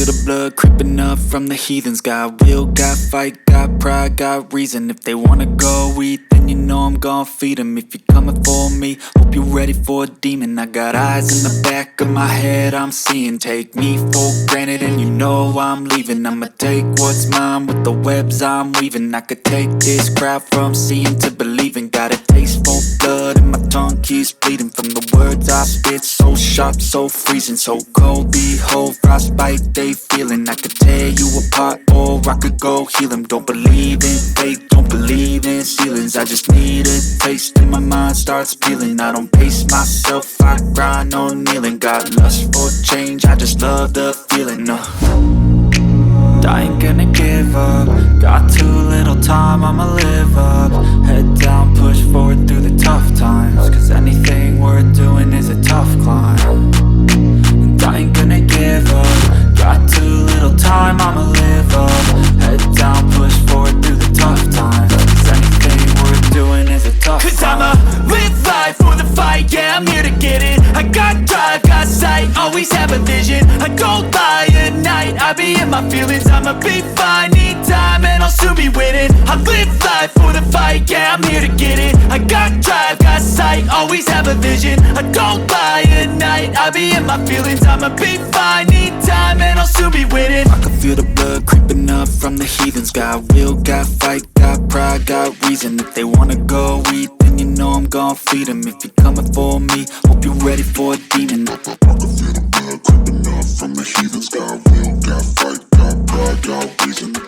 feel the blood creeping up from the heathens. Got will, got fight, got pride, got reason. If they wanna go eat, then you know I'm gon' feed them. If you're coming for me, hope you're ready for a demon. I got eyes in the back of my head, I'm seeing. Take me for granted and you know I'm leaving. I'ma take what's mine with the webs I'm weaving. I could take this crowd from seeing to believing. Got a taste for blood and my tongue keeps bleeding from the words I spit. So sharp, so freezing, so cold. Behold, frostbite they feeling. I could tear you apart or I could go heal them. Don't believe in fate, don't believe in ceilings. I just need a taste and my mind starts peeling. I don't pace myself, I grind on kneeling. Got lust for change, I just love the feeling. I ain't gonna give up. Got too little time, I'ma live up. Head down, push forward through the tough times. Cause anything worth doing is a tough climb. And I ain't gonna give up. Got too little time, I'ma live up. Head down, push forward through the tough times. Cause anything worth doing is a tough climb. Cause I'ma live life for the fight, yeah, I'm here to get it. I got drive, got sight, always have a vision. I don't lie at night, I be in my feelings. I'ma be fine, need time and I'll soon be winning. I live life for the fight, yeah, I'm here to get it. I got drive, got sight, always have a vision. I don't lie at night, I be in my feelings. I'ma be fine, need time and I'll soon be winning. I can feel the blood creeping up from the heathens. Got will, got fight, got pride, got reason. If they wanna go eat, then you know I'm gon' feed them. If you're coming for me, hope you're ready for a demon. I can feel the blood creeping up from the heathens. Got will, got fight, got pride, got reason.